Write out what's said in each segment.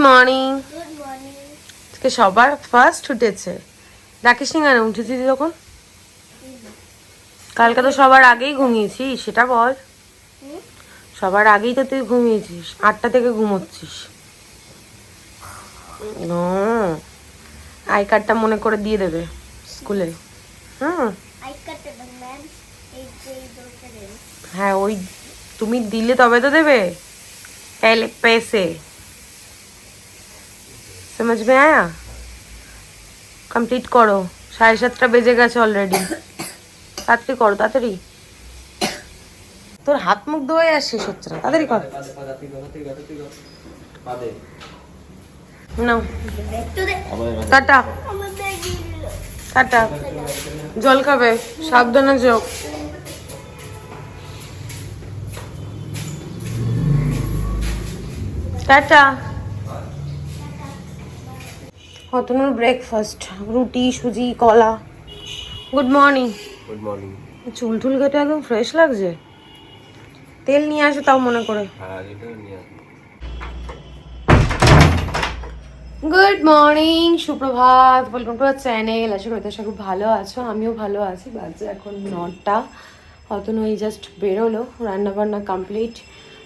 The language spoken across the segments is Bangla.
মর্নিং। আজকে সবার ফার্স্ট উঠেছে, ডাকিস নি কেন? উঠেছিস যখন? কালকে তো সবার আগেই ঘুমিয়েছিস, সেটা বল। সবার আগেই তো তুই ঘুমিয়েছিস, 8টা থেকে ঘুমোচ্ছিস। আই কার্ডটা মনে করে দিয়ে দেবে স্কুলে। হুম, হ্যাঁ ওই তুমি দিলে তবে তো দেবে। पहले पैसे समझ में आया? কমপ্লিট করো, 7:30 বেজে গেছে অলরেডি। তাড়াতাড়ি করো, তাড়াতাড়ি। তোর হাত মুখ ধোয়া আর শেষ হচ্ছে না, তাড়াতাড়ি কর। নাও টাটা টাটা। জল খাবে, সাবধানে যাও। টাটা। অতনুর ব্রেকফাস্ট, রুটি সুজি কলা। Good morning. Good morning. চুল টুল কেটে একদম ফ্রেশ লাগছে। তেল নিয়ে আসো তাও মনে করে। হ্যাঁ, এটা নিয়ে আসবো। গুড মর্নিং, সুপ্রভাত, ওয়েলকাম টু আওয়ার চ্যানেল। আশা করি তোমরা খুব ভালো আছো, আমিও ভালো আছি। বাজে এখন 9টা। অতনু এই জাস্ট বেরোলো, রান্নাবান্না কমপ্লিট।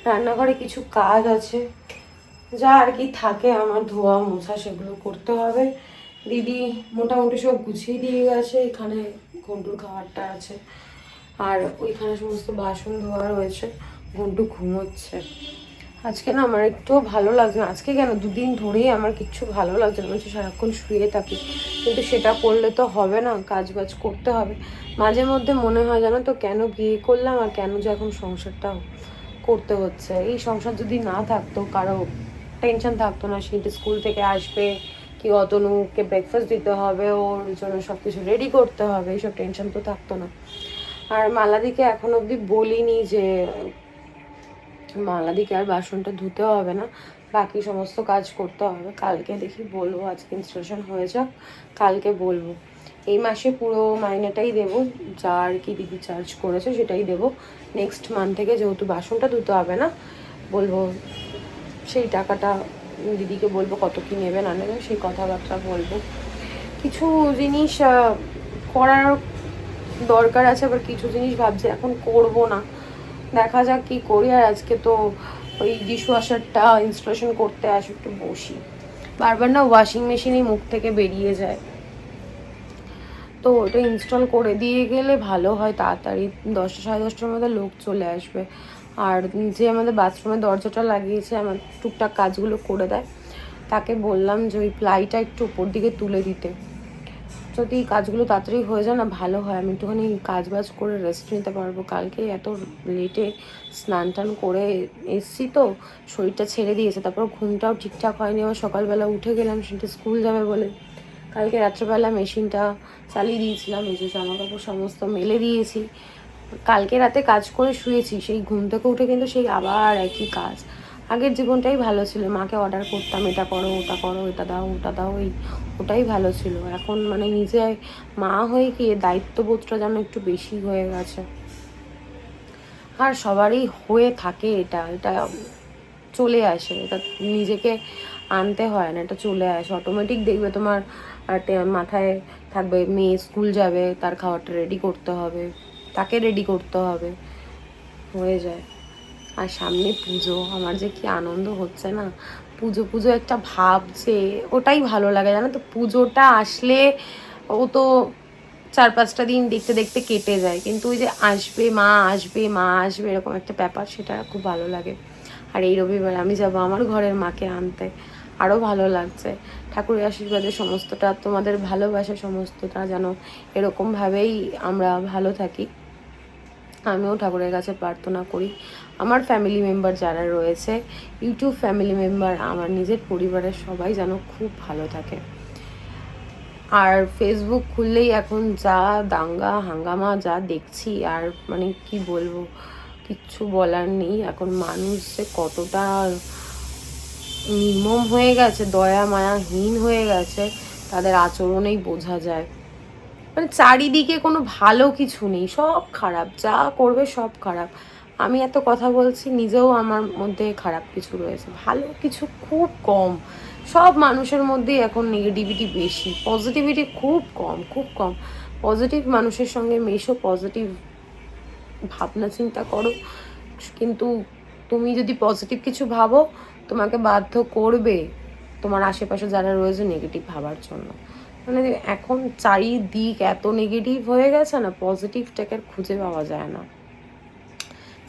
রান্নাঘরে কিছু কাজ আছে, যা আর কি থাকে আমার, ধোয়া মোছা সেগুলো করতে হবে। দিদি মোটামুটি সব গুছিয়ে দিয়ে গেছে। এখানে ঘন্টুর খাবারটা আছে, আর ওইখানে সমস্ত বাসন ধোয়া রয়েছে। ঘন্টু ঘুমোচ্ছে। আজকে না আমার একটুও ভালো লাগছে না। আজকে কেন, দুদিন ধরেই আমার কিচ্ছু ভালো লাগছে না, বলছি সারাক্ষণ শুয়ে থাকি। কিন্তু সেটা করলে তো হবে না, কাজ বাজ করতে হবে। মাঝে মধ্যে মনে হয় জানো তো, কেন বিয়ে করলাম আর কেন যে এখন সংসারটা করতে হচ্ছে। এই সংসার যদি না থাকতো, কারো টেনশন থাকতো না, সেটা স্কুল থেকে আসবে কি অতনুকে ব্রেকফাস্ট দিতে হবে, ওর জন্য সব কিছু রেডি করতে হবে, এইসব টেনশন তো থাকতো না। আর মালাদিকে এখন অবধি বলিনি যে মালাদিকে আর বাসনটা ধুতে হবে না, বাকি সমস্ত কাজ করতে হবে। কালকে দেখি বলবো, আজকে ইনস্টলেশন হয়ে যাক, কালকে বলবো। এই মাসে পুরো মাইনেটাই দেবো, যা আর কি দিদি চার্জ করেছে সেটাই দেবো। নেক্সট মান্থ থেকে যেহেতু বাসনটা ধুতে হবে না, বলবো সেই টাকাটা দিদিকে বলবো কত কি নেবে না নেবে, সেই কথাবার্তা বলবো। কিছু জিনিস করার দরকার আছে, আবার কিছু জিনিস ভাবছি এখন করব না, দেখা যাক কি করি। আর আজকে তো ওই ডিশওয়াশারটা ইনস্টলেশন করতে আসে, একটু বসি। বারবার না ওয়াশিং মেশিনই মুখ থেকে বেরিয়ে যায়, তো ওটা ইনস্টল করে দিয়ে গেলে ভালো হয়, তাড়াতাড়ি 10টা সাড়ে 10টার মধ্যে লোক চলে আসবে। আর যে আমাদের বাথরুমের দরজাটা লাগিয়েছে, আমার টুকটাক কাজগুলো করে দেয়, তাকে বললাম যে ওই প্লাইটা একটু উপর দিকে তুলে দিতে। যদি কাজগুলো তাড়াতাড়ি হয়ে যায় না, ভালো হয়, আমি একটুখানি কাজ বাজ করে রেস্ট নিতে পারবো। কালকে এত লেটে স্নান টান করে এসছি তো, শরীরটা ছেড়ে দিয়েছে, তারপর ঘুমটাও ঠিকঠাক হয়নি। আবার সকালবেলা উঠে গেলাম, সেটা স্কুল যাবে বলে। কালকে রাত্রেবেলা মেশিনটা চালিয়ে দিয়েছিলাম, এই যে জামা কাপড় সমস্ত মেলে দিয়েছি। কালকে রাতে কাজ করে শুয়েছি, সেই ঘুম থেকে উঠে কিন্তু সেই আবার একই কাজ। আগের জীবনটাই ভালো ছিল, মাকে অর্ডার করতাম, এটা করো ওটা করো, এটা দাও ওটা দাও, ওটাই ভালো ছিল। এখন মানে নিজে মা হয়ে গিয়ে দায়িত্ববোধটা যেন একটু বেশি হয়ে গেছে। আর সবারই হয়ে থাকে, এটা এটা চলে আসে, এটা নিজেকে আনতে হয় না, এটা চলে আসে অটোমেটিক। দেখবে তোমার মাথায় থাকবে মেয়ে স্কুল যাবে, তার খাবারটা রেডি করতে হবে, তাকে রেডি করতে হবে, হয়ে যায়। আর সামনে পুজো, আমার যে কি আনন্দ হচ্ছে না, পুজো পুজো একটা ভাব, যে ওটাই ভালো লাগে জানো তো। পুজোটা আসলে ও তো 4-5টা দিন দেখতে দেখতে কেটে যায়, কিন্তু ওই যে আসবে মা আসবে মা আসবে এরকম একটা ব্যাপার, সেটা খুব ভালো লাগে। আর এই রবিবার আমি যাব আমার ঘরের মাকে আনতে, আরও ভালো লাগছে। ঠাকুরের আশীর্বাদে সমস্তটা, তোমাদের ভালোবাসা সমস্তটা যেন এরকমভাবেই আমরা ভালো থাকি। আমিও ঠাকুরের কাছে প্রার্থনা করি আমার ফ্যামিলি মেম্বার যারা রয়েছে, ইউটিউব ফ্যামিলি মেম্বার, আমার নিজের পরিবারের সবাই যেন খুব ভালো থাকে। আর ফেসবুক খুললেই এখন যা দাঙ্গা হাঙ্গামা যা দেখছি, আর মানে কি বলবো, কিচ্ছু বলার নেই। এখন মানুষ যে কতটা নির্মম হয়ে গেছে, দয়া মায়াহীন হয়ে গেছে, তাদের আচরণেই বোঝা যায়। মানে চারিদিকে কোনো ভালো কিছু নেই, সব খারাপ, যা করবে সব খারাপ। আমি এত কথা বলছি, নিজেও আমার মধ্যে খারাপ কিছু রয়েছে, ভালো কিছু খুব কম। সব মানুষের মধ্যেই এখন নেগেটিভিটি বেশি, পজিটিভিটি খুব কম, খুব কম। পজিটিভ মানুষের সঙ্গে মেশো, পজিটিভ ভাবনা চিন্তা করো, কিন্তু তুমি যদি পজিটিভ কিছু ভাবো তোমাকে বাধ্য করবে তোমার আশেপাশে যারা রয়েছে নেগেটিভ ভাবার জন্য। মানে এখন চারিদিক এত নেগেটিভ হয়ে গেছে না, পজিটিভটাকে খুঁজে পাওয়া যায় না।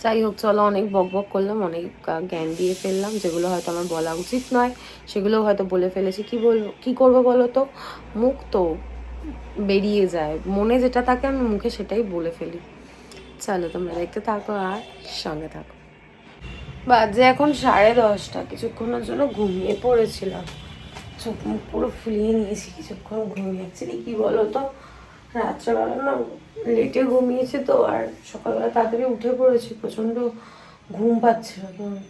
যাই হোক, চলো, অনেক বক বক করলাম, অনেক জ্ঞান দিয়ে ফেললাম, যেগুলো হয়তো আমার বলা উচিত নয় সেগুলো হয়তো বলে ফেলেছি। কি করবো বলো তো, মুখ তো বেরিয়ে যায়, মনে যেটা থাকে আমি মুখে সেটাই বলে ফেলি। চলো তোমরা দেখতে থাকো আর সঙ্গে থাকো। বাজে এখন 10:30, কিছুক্ষণের জন্য ঘুমিয়ে পড়েছিলাম, চোখ মুখ পুরো ফুলিয়ে নিয়েছি কিছুক্ষণ ঘুমিয়ে। অ্যাকচুয়ালি কি বলো তো, রাত্রেবেলা না লেটে ঘুমিয়েছি তো, আর সকালবেলা তাড়াতাড়ি উঠে পড়েছি, প্রচণ্ড ঘুম পাচ্ছিল,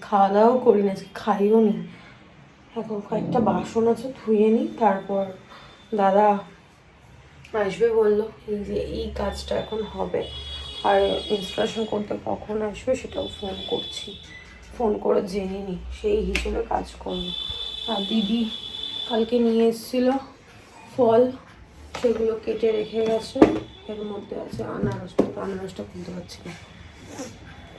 খাওয়া দাওয়াও করি না, খাইও নি। এখন কয়েকটা বাসন আছে ধুয়ে নিই, তারপর দাদা আসবে বললো, এই যে এই কাজটা এখন হবে, আর ইনস্টলেশন করতে কখন আসবে সেটাও ফোন করছি, ফোন করে জেনে নিই, সেই হিসেবে কাজ করবো। আর দিদি কালকে নিয়ে এসেছিলো ফল, সেগুলো কেটে রেখে গেছে, এর মধ্যে আছে আনারসটা খুলতে পারছি না,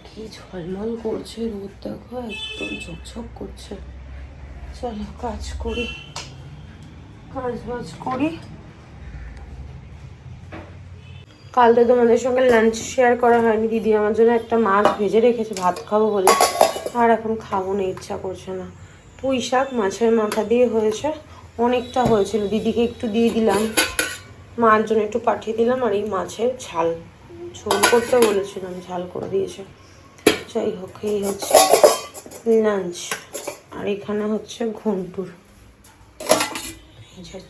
কি ঝলমল করছে, রোদ দেখো একদম ঝকঝক করছে। চলো কাজ করি, কাজ বাজ করি। কাল তো তোমাদের সঙ্গে লাঞ্চ শেয়ার করা হয়নি, দিদি আমার জন্য একটা মাছ ভেজে রেখেছে ভাত খাবো বলে, আর এখন খাবো না, ইচ্ছা করছে না। পুঁই শাক মাছের মাথা দিয়ে হয়েছে, অনেকটা হয়েছিল, দিদিকে একটু দিয়ে দিলাম, মার জন্য একটু পাঠিয়ে দিলাম, আর এই মাছের ঝাল ঝোল করতে বলেছিলাম, ঝাল করে দিয়েছে। যাই হোক, এই হচ্ছে লাঞ্চ, আর এখানে হচ্ছে ঘন্টুর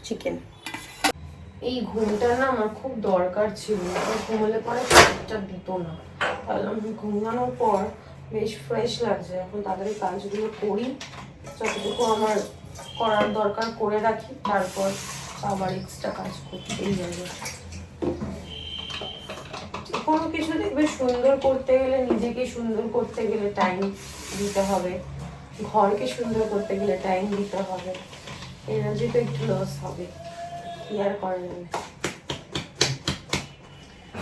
চিকেন। এই ঘুমটা না আমার খুব দরকার ছিল, ঘুমলে পরে শরীরটা দিত না, তাহলে আমি ঘুমানোর পর বেশ ফ্রেশ লাগছে। এখন তাড়াতাড়ি কাজগুলো করি, যতটুকু আমার করার দরকার করে রাখি, তারপর আবার এক্সট্রা কাজ করতেই যাবে। কোনো কিছু দেখবে সুন্দর করতে গেলে, নিজেকে সুন্দর করতে গেলে টাইম দিতে হবে, ঘরকে সুন্দর করতে গেলে টাইম দিতে হবে, এনার্জি তো একটু লস হবে, কি আর করা যাবে।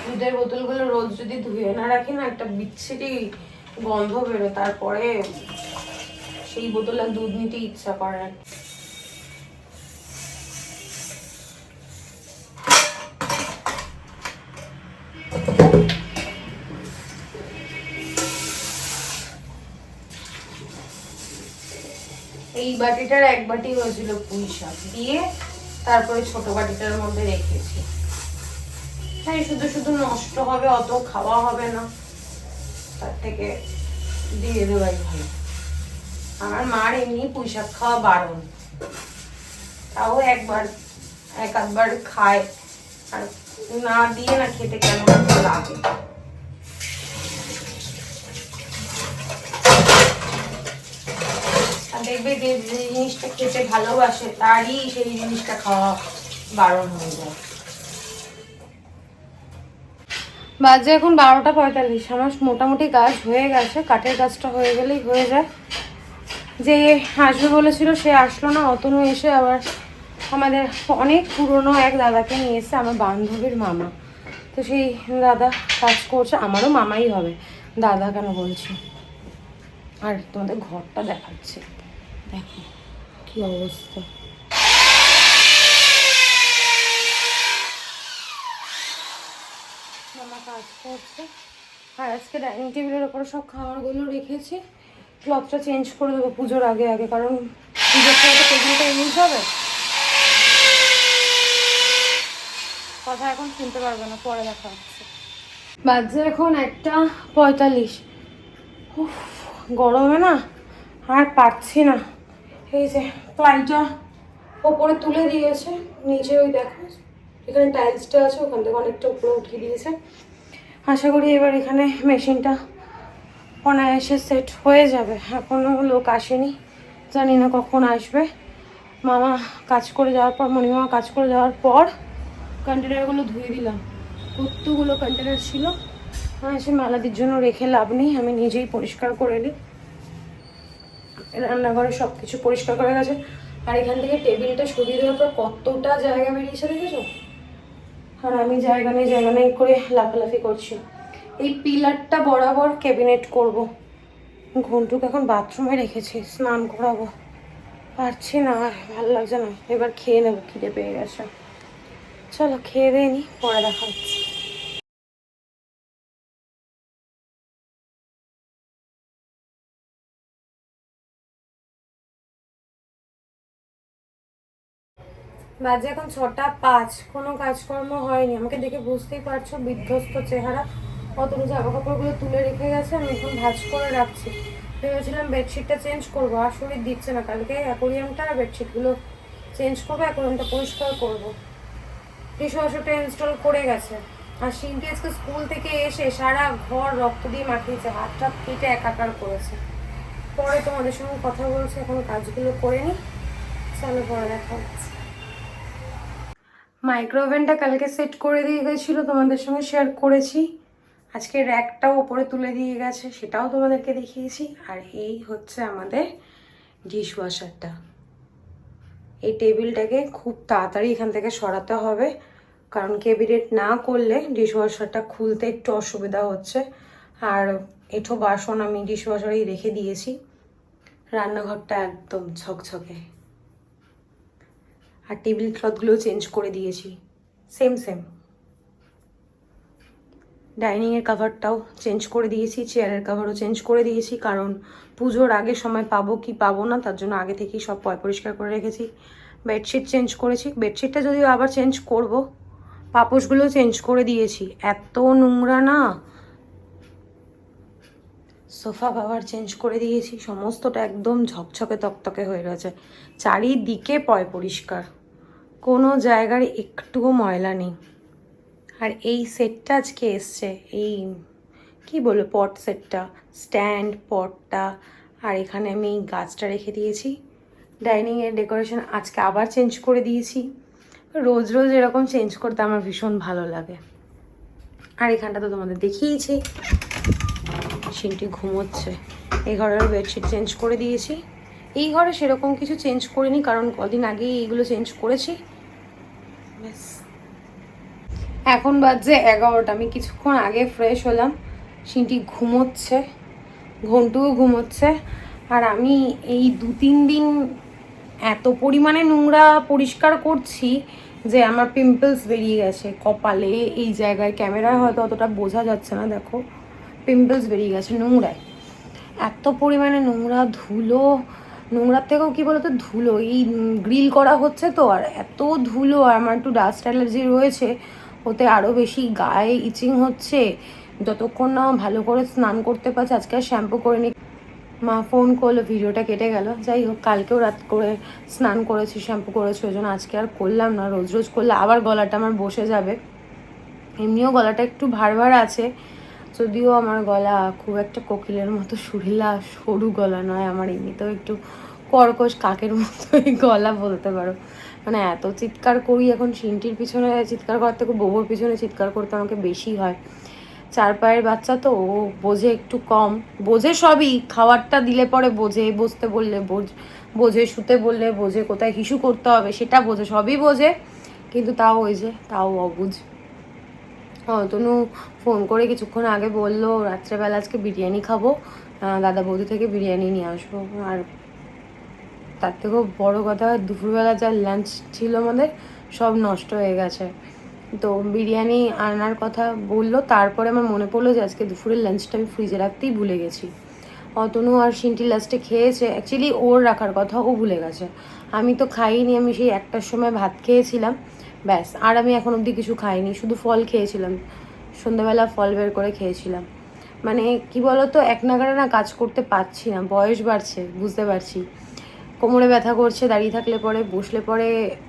দুধের বোতলগুলো রোজ যদি ধুয়ে না রাখি না, একটা বিচ্ছিরি গন্ধ বেরো, তারপরে সেই বোতলে দুধ নিতে ইচ্ছা করে না। এই বাটিটার এক বাটি হয়েছিল পুঁই শাক দিয়ে, তারপরে ছোট বাটিটার মধ্যে রেখেছি। হ্যাঁ, শুধু শুধু নষ্ট হবে, অত খাওয়া হবে না, তার থেকে দিয়ে দেওয়াই ভালো। আমার মার এমনি পুঁই শাক খাওয়া বারণ, তাও এক আধবার খায়, আর না দিয়ে না খেতে কেন লাগে। আর দেখবে যে জিনিসটা খেতে ভালোবাসে তারই সেই জিনিসটা খাওয়া বারণ হয়ে যায়। বাজে এখন 12:45, আমার মোটামুটি কাজ হয়ে গেছে, কাঠের কাজটা হয়ে গেলেই হয়ে যায়। যে আসবে বলেছিল সে আসলো না, অতনু এসে আবার আমাদের অনেক পুরনো এক দাদাকে নিয়ে এসে, আমার বান্ধবীর মামা, তো সেই দাদা কাজ করছে, আমারও মামাই হবে, দাদা কেন বলছি। আর তোমাদের ঘরটা দেখাচ্ছে, দেখো কি অবস্থা। মামা কাজ করছে, আর আজকে ডাইনিং টেবিলের ওপরে সব খাবারগুলো রেখেছি, ক্লথটা চেঞ্জ করে দেবো পুজোর আগে আগে, কারণ পুজোর সময় টেবিলটা ইউজ হবে। কথা এখন শুনতে পারবে না, পরে দেখা হচ্ছে। বাজে এখন 1:45, গরমে না আর পারছি না। এই যে প্লাইটা ওপরে তুলে দিয়েছে, নিচে ওই দেখো এখানে টাইলসটা আছে, ওখান থেকে অনেকটা উপরে উঠিয়ে দিয়েছে। আশা করি এবার এখানে মেশিনটা অনায়াসে সেট হয়ে যাবে। এখনও লোক আসেনি, জানি না কখন আসবে। মামা কাজ করে যাওয়ার পর, মণিমামা কাজ করে যাওয়ার পর কন্টেনারগুলো ধুয়ে দিলাম, কতগুলো কন্টেনার ছিল, সে মেলাদির জন্য রেখে লাভ নেই, আমি নিজেই পরিষ্কার করে নিই। রান্নাঘরে সব কিছু পরিষ্কার করে গেছে, আর এখান থেকে টেবিলটা সরিয়ে দেওয়ার পর কতটা জায়গা বেরিয়েছে দেখেছো? আর আমি জায়গা নেই করে লাফালাফি করছি। এই পিলারটা বরাবর ক্যাবিনেট করব। ঘন্টুকে এখন বাথরুমে রেখেছি, স্নান করাবো। পারছি না, আর ভালো লাগছে না। এবার খেয়ে নেবো, খিদে পেয়ে গেছে। চলো খেয়ে দিয়ে নি, পরে দেখা হচ্ছে। বাজে এখন 6টা 5, কোনো কাজকর্ম হয়নি। আমাকে দেখে বুঝতেই পারছো বিধ্বস্ত চেহারা। অতগুলো জামা কাপড়গুলো তুলে রেখে গেছে, আমি এখন ভাঁজ করে রাখছি। ভেবেছিলাম বেডশিটটা চেঞ্জ করবো, আর শরীর দিচ্ছে না। কালকে অ্যাকোরিয়ামটা আর বেডশিটগুলো চেঞ্জ করবো, অ্যাকোরিয়ামটা পরিষ্কার করবো। ডিশওয়াশারটা ইনস্টল করে গেছে। আর শিল্পী আজকে স্কুল থেকে এসে সারা ঘর রক্ত দিয়ে মাখিয়েছে, হাতটা কেটে একাকার করেছে। পরে তোমাদের সঙ্গে কথা বলছি, এখন কাজগুলো করে নিই। চলো পরে দেখা হচ্ছে। মাইক্রোওভেনটা কালকে সেট করে দিয়ে গেছিলো, তোমাদের সঙ্গে শেয়ার করেছি। আজকে র্যাকটাও ওপরে তুলে দিয়ে গেছে, সেটাও তোমাদেরকে দেখিয়েছি। আর এই হচ্ছে আমাদের ডিশওয়াশারটা। এই টেবিলটাকে খুব তাড়াতাড়ি এখান থেকে সরাতে হবে, কারণ ক্যাবিনেট না করলে ডিশওয়াশারটা খুলতে একটু অসুবিধা হচ্ছে। আর এঁঠো বাসন আমি ডিশওয়াশারেই রেখে দিয়েছি। রান্নাঘরটা একদম ঝকঝকে। আর টেবিল ক্লথগুলো চেঞ্জ করে দিয়েছি, সেম ডাইনিংয়ের কাভারটাও চেঞ্জ করে দিয়েছি, চেয়ারের কাভারও চেঞ্জ করে দিয়েছি। কারণ পুজোর আগে সময় পাবো কি পাবো না, তার জন্য আগে থেকেই সব পরিষ্কার করে রেখেছি। বেডশিট চেঞ্জ করেছি, বেডশিটটা যদিও আবার চেঞ্জ করব। পাপোশগুলো চেঞ্জ করে দিয়েছি, এত নোংরা না। সোফা কভার চেঞ্জ করে দিয়েছি, সমস্তটা একদম ঝকঝকে তকতকে হয়ে গেছে। চারিদিকে পরিষ্কার, কোনো জায়গার একটুও ময়লা নেই। আর এই সেটটা আজকে এসছে, এই কি বলবো পট সেটটা, স্ট্যান্ড পটটা। আর এখানে আমি গাছটা রেখে দিয়েছি। ডাইনিংয়ের ডেকোরেশন আজকে আবার চেঞ্জ করে দিয়েছি। রোজ রোজ এরকম চেঞ্জ করতে আমার ভীষণ ভালো লাগে। আর এখানটা তো তোমাদের দেখিয়েছি, সিনটি ঘুমোচ্ছে। এই ঘরের বেডশিট চেঞ্জ করে দিয়েছি। এই ঘরে সেরকম কিছু চেঞ্জ করিনি, কারণ কদিন আগেই এইগুলো চেঞ্জ করেছি। ব্যাস, এখন বাজছে 11টা। আমি কিছুক্ষণ আগে ফ্রেশ হলাম। সিনটি ঘুমোচ্ছে, ঘন্টুও ঘুমোচ্ছে। আর আমি এই 2-3 দিন এত পরিমাণে নোংরা পরিষ্কার করছি যে আমার পিম্পলস বেরিয়ে গেছে কপালে, এই জায়গায়। ক্যামেরায় হয়তো অতটা বোঝা যাচ্ছে না, দেখো পিম্পলস বেরিয়ে গেছে নোংরায়। এত পরিমাণে নোংরা, ধুলো। নোংরার থেকেও কী বলতো, ধুলো। এই গ্রিল করা হচ্ছে তো, আর এত ধুলো। আর আমার একটু ডাস্ট অ্যালার্জি রয়েছে, ওতে আরও বেশি গায়ে ইচিং হচ্ছে। যতক্ষণ না ভালো করে স্নান করতে পারছি। আজকে আর শ্যাম্পু করে নি। মা ফোন করলো, ভিডিওটা কেটে গেল। যাই হোক, কালকেও রাত করে স্নান করেছি, শ্যাম্পু করেছি, ওই জন্য আজকে আর করলাম না। রোজ রোজ করলে আবার গলাটা আমার বসে যাবে। এমনিও গলাটা একটু ভার আছে, যদিও আমার গলা খুব একটা কোকিলের মতো সুরিলা সরু গলা নয়। আমার এমনিতেও একটু কর্কশ কাকের মতোই গলা বলতে পারো। মানে এত চিৎকার করি এখন, সিনটির পিছনে চিৎকার করার থেকে বোবোর পিছনে চিৎকার করতে আমাকে বেশি হয়। 4 পায়ের বাচ্চা তো, ও বোঝে একটু কম। বোঝে সবই, খাবারটা দিলে পরে বোঝে, বসতে বললে বোঝে, শুতে বললে বোঝে, কোথায় হিসু করতে হবে সেটা বোঝে, সবই বোঝে। কিন্তু তাও ওই যে, তাও অবুঝ। তনু ফোন করে কিছুক্ষণ আগে বললো রাত্রেবেলা আজকে বিরিয়ানি খাবো, দাদা বৌদি থেকে বিরিয়ানি নিয়ে আসবো। আর তার থেকেও বড়ো কথা, দুপুরবেলা যা লাঞ্চ ছিল আমাদের সব নষ্ট হয়ে গেছে। তো বিরিয়ানি আনার কথা বললো, তারপরে আমার মনে পড়লো যে আজকে দুপুরের লাঞ্চটা আমি ফ্রিজে রাখতেই ভুলে গেছি। অতনু আর সিনটি লাস্টে খেয়েছে, অ্যাকচুয়ালি ওর রাখার কথা, ও ভুলে গেছে। আমি তো খাইনি, আমি সেই 1টার সময় ভাত খেয়েছিলাম, ব্যাস। আর আমি এখন অবধি কিছু খাইনি, শুধু ফল খেয়েছিলাম। সন্ধ্যাবেলা ফল বের করে খেয়েছিলাম। মানে কি বলতো, এক নাগাড়ে না কাজ করতে পারছি না, বয়স বাড়ছে, বুঝতে পারছি। কোমরে ব্যথা করছে, দাঁড়িয়ে থাকলে পরে, বসলে পরে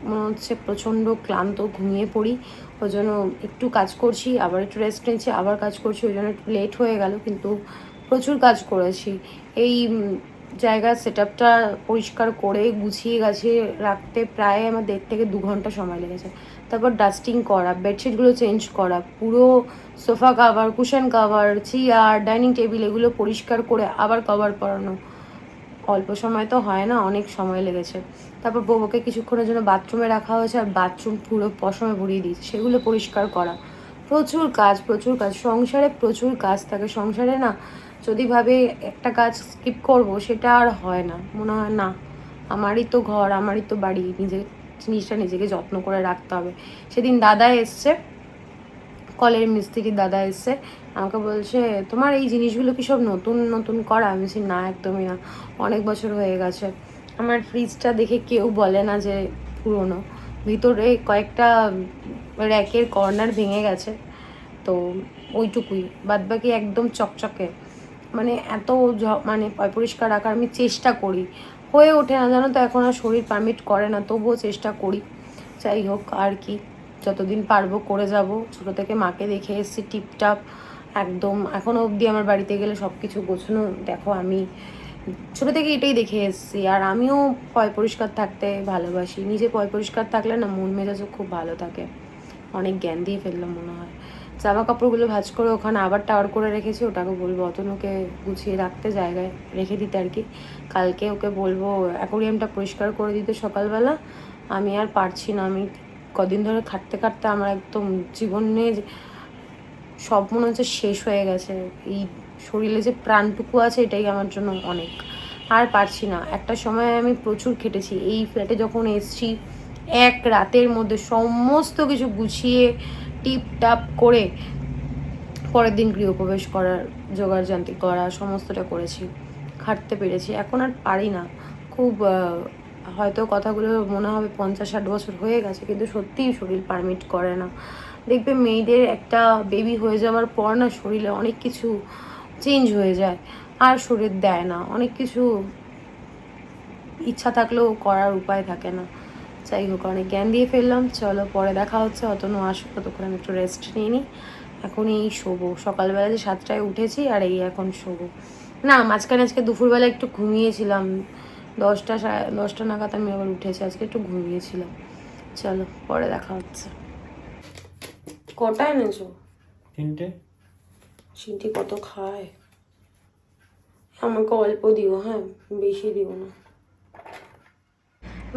মনে হচ্ছে প্রচণ্ড ক্লান্ত, ঘুমিয়ে পড়ি। ওই জন্য একটু কাজ করছি, আবার একটু রেস্ট নিচ্ছি, আবার কাজ করছি, ওই জন্য একটু লেট হয়ে গেল। কিন্তু প্রচুর কাজ করেছি। এই জায়গার সেট আপটা পরিষ্কার করে গুছিয়ে গাছিয়ে রাখতে প্রায় আমার 1.5 থেকে 2 ঘন্টা সময় লেগেছে। তারপর ডাস্টিং করা, বেডশিটগুলো চেঞ্জ করা, পুরো sofa cover, cushion cover, chair, dining table এগুলো পরিষ্কার করে আবার কভার পরানো, অল্প সময় তো হয় না, অনেক সময় লেগেছে। তারপর বউকে কিছুক্ষণের জন্য বাথরুমে রাখা হয়েছে, আর বাথরুম পুরো পশমে ভরিয়ে দিয়েছে, সেগুলো পরিষ্কার করা। প্রচুর কাজ, প্রচুর কাজ, সংসারে প্রচুর কাজ থাকে। সংসারে না যদি ভাবে একটা কাজ স্কিপ করব, সেটা আর হয় না, মনে হয় না আমারই তো ঘর, আমারই তো বাড়ি, নিজের জিনিসটা নিজেকে যত্ন করে রাখতে হবে। সেদিন দাদা এসছে, কলের মিস্ত্রির দাদা এসছে, আমাকে বলছে তোমার এই জিনিসগুলো কি সব নতুন নতুন করা? আমি বলছি না, একদমই না, অনেক বছর হয়ে গেছে। আমার ফ্রিজটা দেখে কেউ বলে না যে পুরনো, ভিতরে কয়েকটা র্যাকের কর্নার ভেঙে গেছে, তো ওইটুকুই, বাদবাকি একদম চকচকে। মানে এত মানে পরিষ্কার রাখার আমি চেষ্টা করি, হয়ে ওঠে না জানো তো, এখন আর শরীর পারমিট করে না, তবুও চেষ্টা করি। যাই হোক, আর কি, যতদিন পারবো করে যাব। ছোটো থেকে মাকে দেখে এসেছি টিপটাপ একদম, এখনও অবধি আমার বাড়িতে গেলে সব কিছু গোছানো। দেখো আমি ছোটো থেকে এটাই দেখে এসেছি, আর আমিও পরিষ্কার থাকতে ভালোবাসি। নিজে পরিষ্কার থাকলে না মন মেজাজও খুব ভালো থাকে। অনেক জ্ঞান দিয়ে ফেললাম মনে হয়। জামা কাপড়গুলো ভাঁজ করে ওখানে আবার টাওয়ার করে রেখেছি, ওটাকে বলবো অতনুকে গুছিয়ে রাখতে, জায়গায় রেখে দিতে আর কি। কালকে ওকে বলবো অ্যাকোরিয়ামটা পরিষ্কার করে দিতে সকালবেলা। আমি আর পারছি না, আমি কদিন ধরে খাটতে খাটতে আমার একদম জীবনের সব মনে হচ্ছে শেষ হয়ে গেছে। এই শরীরে যে প্রাণটুকু আছে এটাই আমার জন্য অনেক, আর পারছি না। একটা সময় আমি প্রচুর খেটেছি, এই ফ্ল্যাটে যখন এসছি এক রাতের মধ্যে সমস্ত কিছু গুছিয়ে টিপটাপ করে পরের দিন গৃহপ্রবেশ করার জোগাড়যন্ত্র করা সমস্তটা করেছি, খাটতে পেরেছি। এখন আর পারি না। খুব হয়তো কথাগুলো মনে হবে 50-60 বছর হয়ে গেছে, কিন্তু সত্যিই শরীর পারমিট করে না। দেখবে মেয়েদের একটা বেবি হয়ে যাওয়ার পর না শরীরে অনেক কিছু চেঞ্জ হয়ে যায়, আর শরীর দেয় না, অনেক কিছু ইচ্ছা থাকলেও করার উপায় থাকে না। যাই হোক, অনেক জ্ঞান দিয়ে ফেললাম। চলো পরে দেখা হচ্ছে, অতনু আসো, ততক্ষণ আমি একটু রেস্ট নিয়ে নিই। এখন এই শোবো, সকালবেলা যে 7টায় উঠেছি, আর এই এখন শোবো। না, মাঝখানে আজকে দুপুরবেলা একটু ঘুমিয়েছিলাম, 10টা নাগাদ আমি আবার উঠেছি, আজকে একটু ঘুমিয়েছিলাম। চলো পরে দেখা হচ্ছে। কটা এনেছো? 3টে। সিনটি কত খায়? আমাকে অল্প দিও, হ্যাঁ, বেশি দিও না।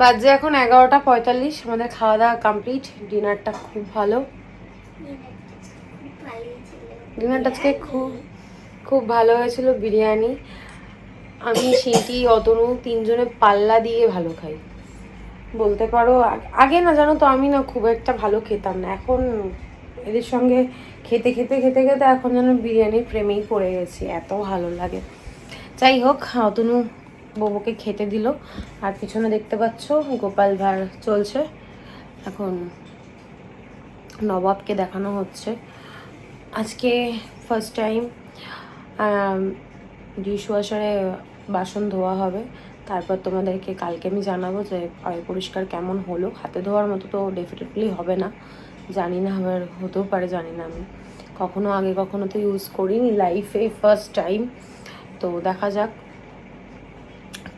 বাজে এখন 11টা 45, আমাদের খাওয়া দাওয়া কমপ্লিট। ডিনারটা খুব ভালো, ডিনারটা আজকে খুব খুব ভালো হয়েছিল। বিরিয়ানি, আমি সিনটি অতনু তিনজনে পাল্লা দিয়ে ভালো খাই বলতে পারো। আগে না জানো তো, আমি না খুব একটা ভালো খেতাম না, এখন এদের সঙ্গে খেতে খেতে খেতে খেতে এখন যেন বিরিয়ানির প্রেমেই পড়ে গেছি, এত ভালো লাগে। যাই হোক, অতনু বউকে খেতে দিল, আর পিছনে দেখতে পাচ্ছ গোপাল ভাঁড় চলছে। এখন নবাবকে দেখানো হচ্ছে। আজকে ফার্স্ট টাইম ডিশওয়াশারে বাসন ধোয়া হবে, তারপর তোমাদেরকে কালকে আমি জানাবো যে পরিষ্কার কেমন হলো। হাতে ধোয়ার মতো তো ডেফিনেটলি হবে না, জানি না, আবার হতেও পারে, জানি না। আমি আগে কখনো তো ইউজ করিনি, লাইফে ফার্স্ট টাইম। তো দেখা যাক।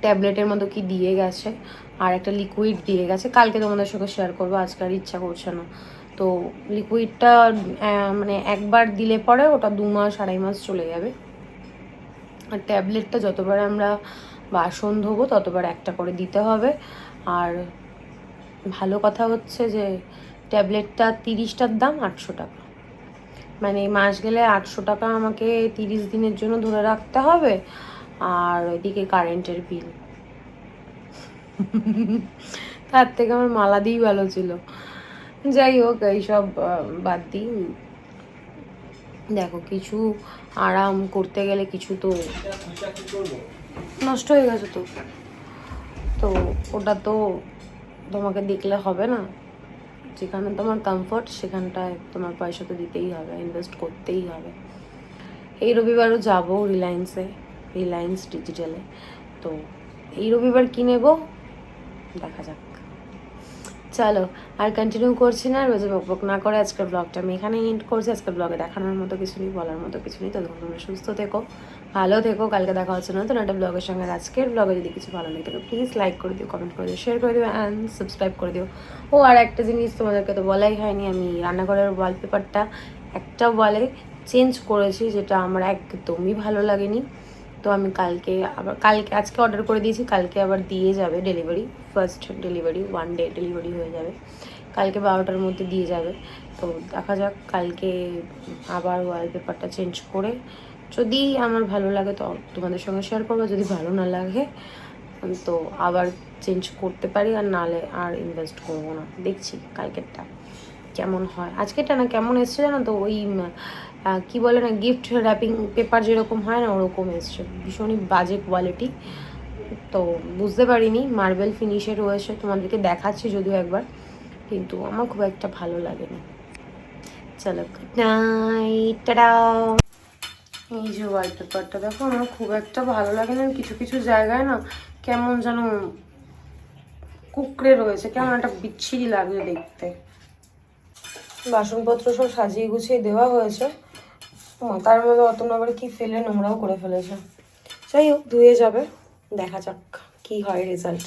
ট্যাবলেটের মতো কি দিয়ে গেছে, আর একটা লিকুইড দিয়ে গেছে, কালকে তোমাদের সঙ্গে শেয়ার করবো, আজকে আর ইচ্ছা করছে না। তো লিকুইডটা মানে একবার দিলে পরে ওটা 2 মাস 2.5 মাস চলে যাবে, আর ট্যাবলেটটা যতবার আমরা বাসন ধোবো ততবার একটা করে দিতে হবে। আর ভালো কথা হচ্ছে যে ট্যাবলেটটা 30টার দাম 800 টাকা, মানে মাস গেলে 800 টাকা আমাকে 30 দিনের জন্য ধরে রাখতে হবে। আর ওইদিকে কারেন্টের বিল, তার থেকে আমার মালা দিয়েই ভালো ছিল। যাই হোক, এইসব বাদ দিই। দেখো, কিছু আরাম করতে গেলে কিছু তো নষ্ট হয়ে গেছে, তো তো ওটা তো তোমাকে দেখলে হবে না। যেখানে তোমার কমফর্ট সেখানটায় তোমার পয়সা তো দিতেই হবে, ইনভেস্ট করতেই হবে। এই রবিবারও যাবো রিলায়েন্স ডিজিটালে। তো এই রবিবার কি নেবো দেখা যাক। চলো আর কন্টিনিউ করছি না, রোজে বকবক না করে আজকের ব্লগটা আমি এখানে এন্ড করছি। আজকের ব্লগে দেখানোর মতো কিছু নেই, বলার মতো কিছু নেই। ততক্ষণ তোমরা সুস্থ থেকো, ভালো থেকো, কালকে দেখা হচ্ছে নতুন একটা ব্লগের সঙ্গে। আজকের ব্লগে যদি কিছু ভালো লেগে থাকে প্লিজ লাইক করে দিও, কমেন্ট করে দিও, শেয়ার করে দিও, অ্যান্ড সাবস্ক্রাইব করে দিও। ও আর একটা জিনিস তোমাদেরকে তো বলাই হয়নি, আমি রান্নাঘরের ওয়ালপেপারটা একটা ওয়ালে চেঞ্জ করেছি, যেটা আমার একদমই ভালো লাগেনি। তো আমি কালকে আজকে অর্ডার করে দিয়েছি, কালকে আবার দিয়ে যাবে delivery, first delivery, 1 day delivery হয়ে যাবে, কালকে 12টার মধ্যে দিয়ে যাবে। তো দেখা যাক, কালকে আবার ওয়ালপেপারটা চেঞ্জ করে যদি আমার ভালো লাগে তো তোমাদের সঙ্গে শেয়ার করবো, যদি ভালো না লাগে তো আবার চেঞ্জ করতে পারি, আর নালে আর ইনভেস্ট করবো না। দেখছি কালকেরটা কেমন হয়। আজকেরটা না কেমন এসছে জানো তো, ওই কি বলে না, গিফট র্যাপিং পেপার যেরকম হয় না ওরকম এসছে, ভীষণই বাজে কোয়ালিটি। তো বুঝতে পারিনি মার্বেল ফিনিশের রয়েছে, তোমাদেরকে দেখাচ্ছি যদিও একবার, কিন্তু আমার খুব একটা ভালো লাগেনি। চলো গুড নাইট, টাটা। এই যে ওয়ালপেপারটা দেখো, আমার খুব একটা ভালো লাগে না, কিছু কিছু জায়গায় না কেমন যেন কুকড়ে রয়েছে, কেমন একটা বিচ্ছিরি লাগে দেখতে। বাসনপত্র সব সাজিয়ে গুছিয়ে দেওয়া হয়েছে, তার মধ্যে অত আবার কি ফেলে নোংরাও করে ফেলেছে। যাই হোক, ধুয়ে যাবে, দেখা যাক কি হয় রেজাল্ট।